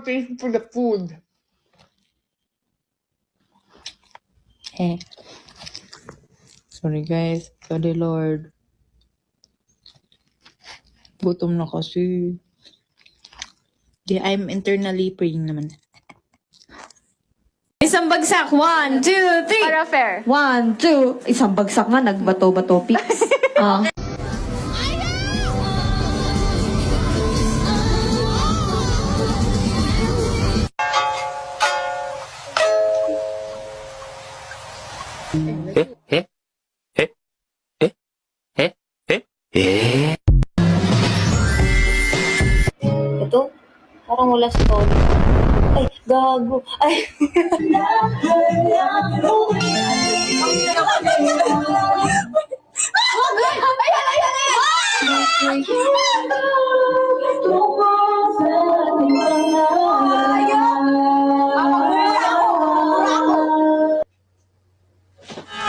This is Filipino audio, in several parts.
thankful for the food. Sorry guys. Sorry Lord. Gutom na kasi. I'm internally praying naman. Isang bagsak. 1, 2, 3. Para fair. 1, 2. Isang bagsak nga. Nagbato-bato pics. Ito, parang wala sa tono. Ay, gago. Ay.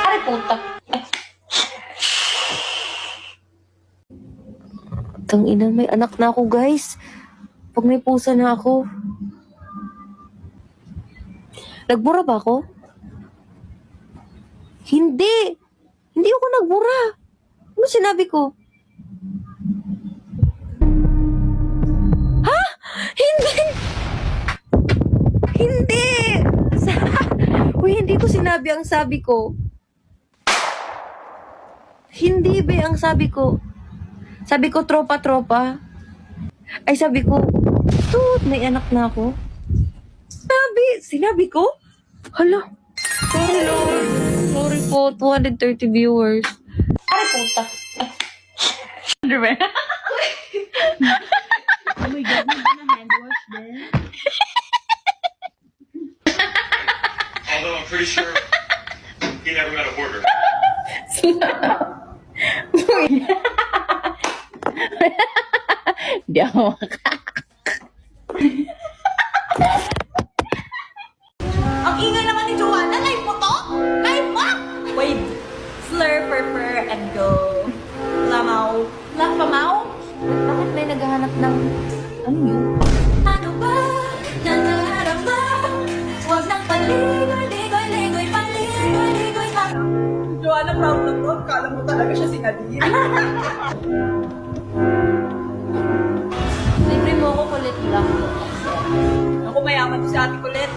Ay, puta. Tangina, may anak na ako, guys. Pag may pusa na ako. Nagbura ba ako? Hindi. Hindi ako nagbura. Ano sinabi ko? Ha? Hindi. Hindi. Uy, hindi ko sinabi ang sabi ko. Hindi ba ang sabi ko? Sabi ko, tropa-tropa. Ay, sabi ko, may anak na ako. Sinabi ko? Hala. Sorry, Lord. Sorry po, 230 viewers. Ay, puta. Ano ba? Oh my God, hindi na hand wash din. Although I'm pretty sure he never got a order. Hindi ako Ang ingay naman ni Joanna. Live mo to? Live mo? Wait. Slur, fur, and go. Lamaw. Lafamaw? Bakit may naghahanap ng... Ano yun? Ano ba? Nangarama? Huwag nang paligoy-ligoy, paligoy-ligoy ka. Joanna, proud na proud. Kala mo talaga siya si Nadine. Libre mo ako kulit lang. Ako mayaman to si Ate Colette.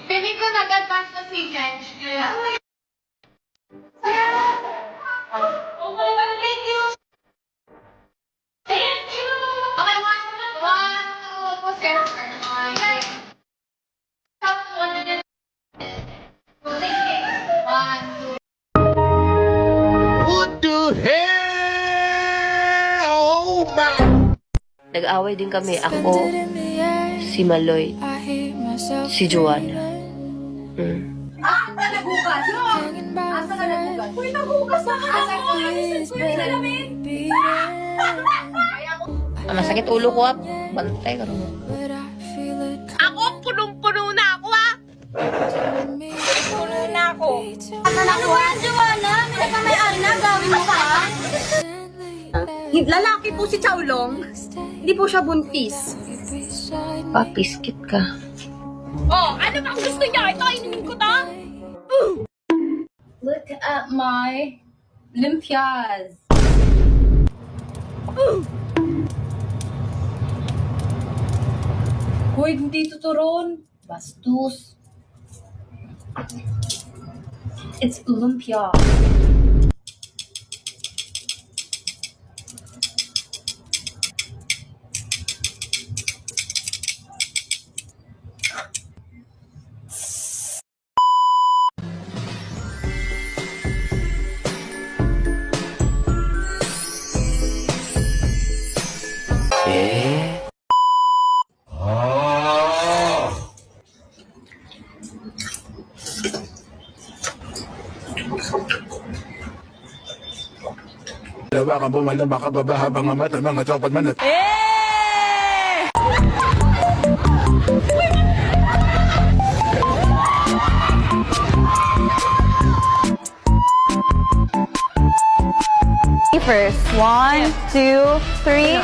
Feeling ko nag-advance na si Jenj. Thank you. Thank you. Okay, one, two, center. Okay. Count one, two, one, two. What the hell? Oh my! Nag-away din kami. Ako, si Maloy, si Joanna. Asa ka naghugas? Asa ka naghugas? Uy, naghugas na ka ako. Masakit ulo ko, bantay ka rin. Ako, punong-puno na ako, ha? Puno na ako. Ano ba yan, Joanna? Pinagmamayari na, gawin mo ka? Lalaki po si Chowlong. Hindi po siya buntis. Papiskit ka. Oh, ano bang gusto niya? Ito, inumin ko ta. Look at my limpias. Hoy, hindi tuturon. Bastos. It's lumpia. Lawa kang bumalaba ka baba habang ang mata mga tropat manat. First, 1, 2, 3.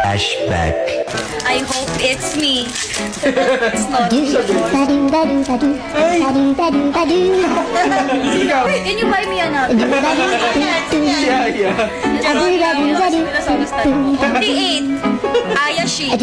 Flashback. I hope it's me. It's not me. Can you buy me another? 48. Ayashi.